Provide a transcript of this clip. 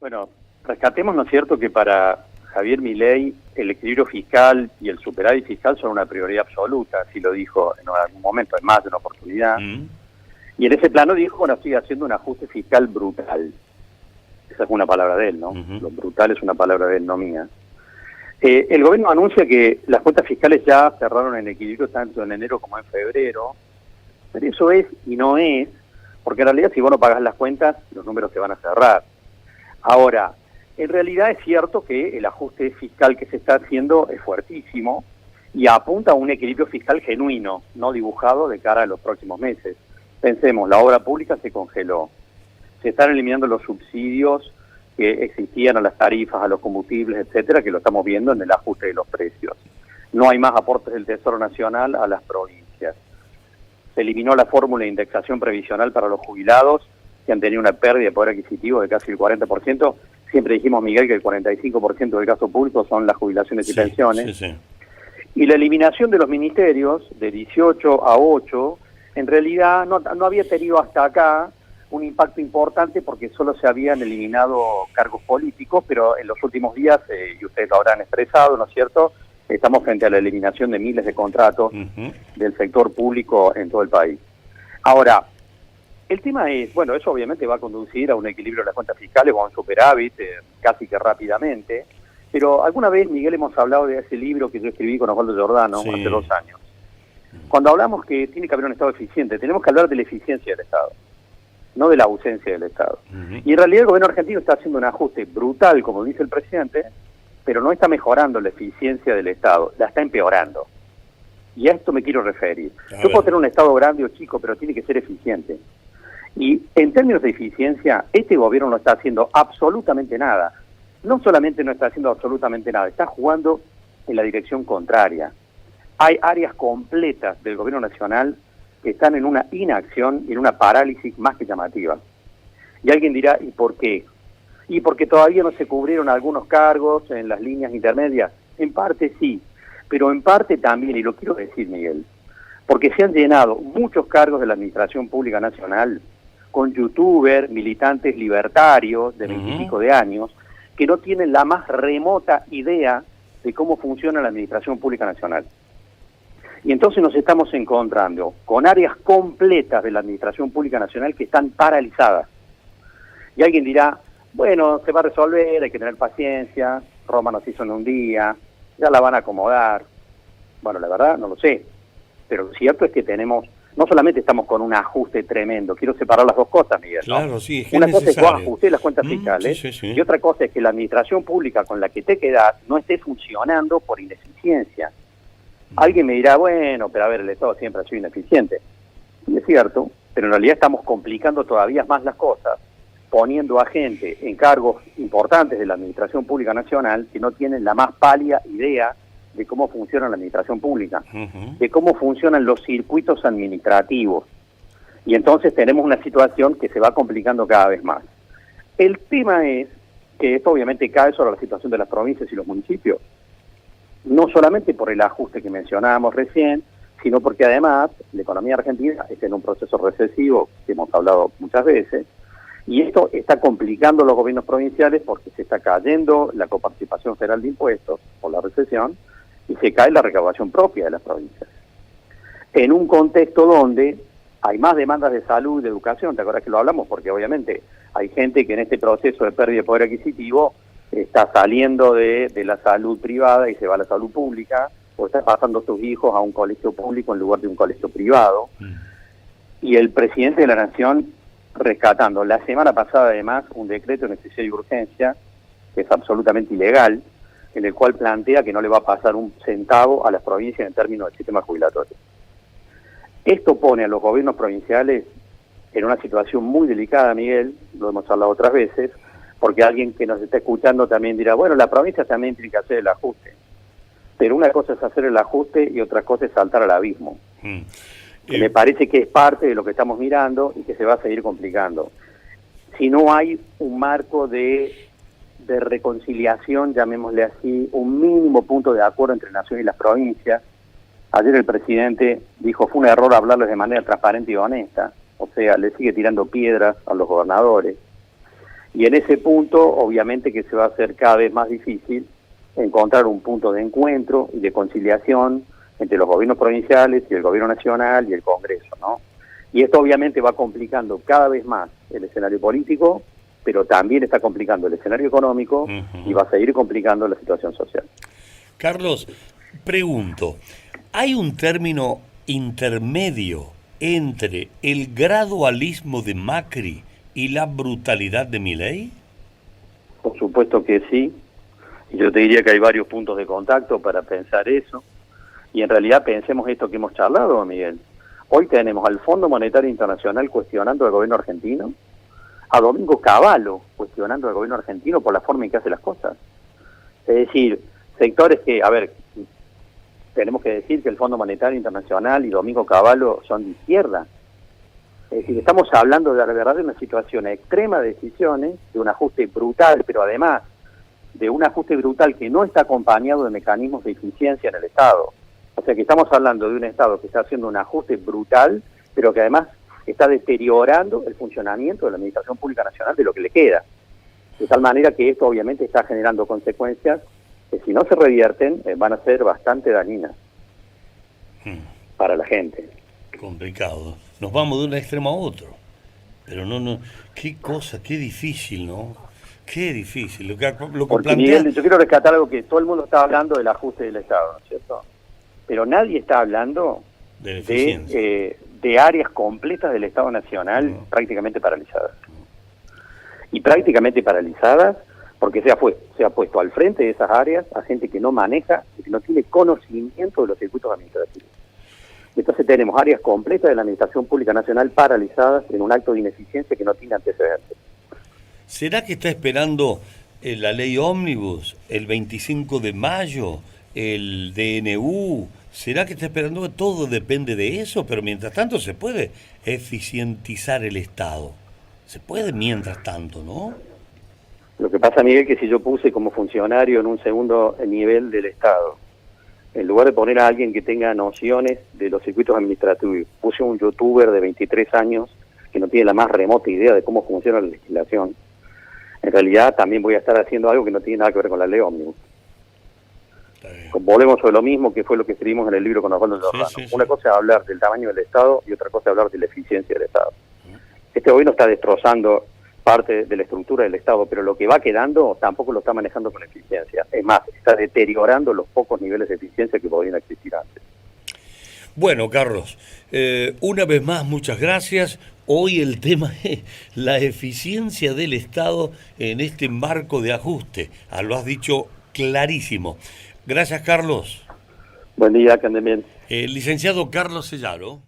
Bueno, rescatemos, ¿no es cierto?, que para Javier Milei el equilibrio fiscal y el superávit fiscal son una prioridad absoluta, así lo dijo en algún momento, en más de una oportunidad. Y en ese plano dijo, bueno, estoy haciendo un ajuste fiscal brutal. Esa es una palabra de él, ¿no? Lo brutal es una palabra de él, no mía. El gobierno anuncia que las cuentas fiscales ya cerraron en equilibrio tanto en enero como en febrero, pero eso es y no es, porque en realidad si vos no pagás las cuentas, los números se van a cerrar. Ahora, en realidad es cierto que el ajuste fiscal que se está haciendo es fuertísimo y apunta a un equilibrio fiscal genuino, no dibujado de cara a los próximos meses. Pensemos, la obra pública se congeló, se están eliminando los subsidios que existían a las tarifas, a los combustibles, etcétera, que lo estamos viendo en el ajuste de los precios. No hay más aportes del Tesoro Nacional a las provincias. Se eliminó la fórmula de indexación previsional para los jubilados, que han tenido una pérdida de poder adquisitivo de casi el 40%. Siempre dijimos, Miguel, que el 45% del gasto público son las jubilaciones y pensiones. Sí. Y la eliminación de los ministerios, de 18 a 8, en realidad no había tenido hasta acá un impacto importante porque solo se habían eliminado cargos políticos, pero en los últimos días, y ustedes lo habrán expresado, ¿no es cierto?, estamos frente a la eliminación de miles de contratos del sector público en todo el país. Ahora, el tema es, bueno, eso obviamente va a conducir a un equilibrio de las cuentas fiscales o a un superávit casi que rápidamente, pero alguna vez, Miguel, hemos hablado de ese libro que yo escribí con Osvaldo Giordano hace 2 años. Cuando hablamos que tiene que haber un Estado eficiente, tenemos que hablar de la eficiencia del Estado, no de la ausencia del Estado. Y en realidad el gobierno argentino está haciendo un ajuste brutal, como dice el presidente, pero no está mejorando la eficiencia del Estado, la está empeorando. Y a esto me quiero referir. Yo puedo tener un Estado grande o chico, pero tiene que ser eficiente. Y en términos de eficiencia, este gobierno no está haciendo absolutamente nada. No solamente no está haciendo absolutamente nada, está jugando en la dirección contraria. Hay áreas completas del gobierno nacional que están en una inacción y en una parálisis más que llamativa. Y alguien dirá, ¿y por qué? Y porque todavía no se cubrieron algunos cargos en las líneas intermedias. En parte sí, pero en parte también, y lo quiero decir, Miguel, porque se han llenado muchos cargos de la Administración Pública Nacional con youtubers, militantes libertarios de 20 y pico de años, que no tienen la más remota idea de cómo funciona la Administración Pública Nacional. Y entonces nos estamos encontrando con áreas completas de la Administración Pública Nacional que están paralizadas. Y alguien dirá, bueno, se va a resolver, hay que tener paciencia, Roma nos hizo en un día, ya la van a acomodar. Bueno, la verdad no lo sé, pero lo cierto es que no solamente estamos con un ajuste tremendo, quiero separar las dos cosas, Miguel, ¿no? Claro, sí, es una necesario. cosa es que vos ajustés las cuentas fiscales, y otra cosa es que la administración pública con la que te quedás no esté funcionando por ineficiencia. Alguien me dirá, bueno, pero a ver, el Estado siempre ha sido ineficiente. Y es cierto, pero en realidad estamos complicando todavía más las cosas, poniendo a gente en cargos importantes de la Administración Pública Nacional que no tienen la más pálida idea de cómo funciona la administración pública, de cómo funcionan los circuitos administrativos. Y entonces tenemos una situación que se va complicando cada vez más. El tema es que esto obviamente cae sobre la situación de las provincias y los municipios, no solamente por el ajuste que mencionábamos recién, sino porque además la economía argentina está en un proceso recesivo, que hemos hablado muchas veces, y esto está complicando los gobiernos provinciales porque se está cayendo la coparticipación federal de impuestos por la recesión y se cae la recaudación propia de las provincias. En un contexto donde hay más demandas de salud y de educación, ¿te acuerdas que lo hablamos? Porque obviamente hay gente que en este proceso de pérdida de poder adquisitivo está saliendo de la salud privada y se va a la salud pública, o está pasando sus hijos a un colegio público en lugar de un colegio privado. Y el presidente de la Nación rescatando la semana pasada además un decreto de necesidad y urgencia, que es absolutamente ilegal, en el cual plantea que no le va a pasar un centavo a las provincias en términos del sistema jubilatorio. Esto pone a los gobiernos provinciales en una situación muy delicada, Miguel, lo hemos hablado otras veces, porque alguien que nos está escuchando también dirá, bueno, la provincia también tiene que hacer el ajuste. Pero una cosa es hacer el ajuste y otra cosa es saltar al abismo. Que me parece que es parte de lo que estamos mirando y que se va a seguir complicando. Si no hay un marco de reconciliación, llamémosle así, un mínimo punto de acuerdo entre Nación y las provincias. Ayer el presidente dijo, fue un error hablarles de manera transparente y honesta, o sea, le sigue tirando piedras a los gobernadores. Y en ese punto, obviamente que se va a hacer cada vez más difícil encontrar un punto de encuentro y de conciliación entre los gobiernos provinciales y el gobierno nacional y el Congreso, ¿no? Y esto obviamente va complicando cada vez más el escenario político, pero también está complicando el escenario económico y va a seguir complicando la situación social. Carlos, pregunto, ¿hay un término intermedio entre el gradualismo de Macri y la brutalidad de Milei? Por supuesto que sí, y yo te diría que hay varios puntos de contacto para pensar eso, y en realidad pensemos esto que hemos charlado, Miguel. Hoy tenemos al Fondo Monetario Internacional cuestionando al gobierno argentino, a Domingo Cavallo cuestionando al gobierno argentino por la forma en que hace las cosas. Es decir, sectores que, a ver, tenemos que decir que el Fondo Monetario Internacional y Domingo Cavallo son de izquierda. Es decir, estamos hablando de la verdad de una situación extrema de decisiones, de un ajuste brutal, pero además de un ajuste brutal que no está acompañado de mecanismos de eficiencia en el Estado. O sea que estamos hablando de un Estado que está haciendo un ajuste brutal, pero que además está deteriorando el funcionamiento de la Administración Pública Nacional de lo que le queda. De tal manera que esto obviamente está generando consecuencias que si no se revierten van a ser bastante dañinas para la gente. Complicado. Nos vamos de un extremo a otro. Pero no, qué cosa, qué difícil, ¿no? Qué difícil. Lo que Porque plantea... Miguel, yo quiero rescatar algo que todo el mundo está hablando del ajuste del Estado, ¿no es cierto? Pero nadie está hablando de áreas completas del Estado Nacional prácticamente paralizadas. Y prácticamente paralizadas porque se ha puesto al frente de esas áreas a gente que no maneja y que no tiene conocimiento de los circuitos administrativos. Entonces tenemos áreas completas de la Administración Pública Nacional paralizadas en un acto de ineficiencia que no tiene antecedentes. ¿Será que está esperando la ley ómnibus, el 25 de mayo, el DNU? ¿Será que está esperando? Todo depende de eso, pero mientras tanto se puede eficientizar el Estado. Se puede mientras tanto, ¿no? Lo que pasa, Miguel, que si yo puse como funcionario en un segundo nivel del Estado, en lugar de poner a alguien que tenga nociones de los circuitos administrativos, puse a un youtuber de 23 años que no tiene la más remota idea de cómo funciona la legislación, en realidad también voy a estar haciendo algo que no tiene nada que ver con la ley ómnibus. Volvemos sobre lo mismo que fue lo que escribimos en el libro con Osvaldo Giordano. Sí. Una cosa es hablar del tamaño del Estado y otra cosa es hablar de la eficiencia del Estado. Este gobierno está destrozando parte de la estructura del Estado, pero lo que va quedando tampoco lo está manejando con eficiencia. Es más, está deteriorando los pocos niveles de eficiencia que podrían existir antes. Bueno, Carlos, una vez más, muchas gracias. Hoy el tema es la eficiencia del Estado en este marco de ajuste. Lo has dicho clarísimo. Gracias, Carlos. Buen día, que anden bien. Licenciado Carlos Sellaro.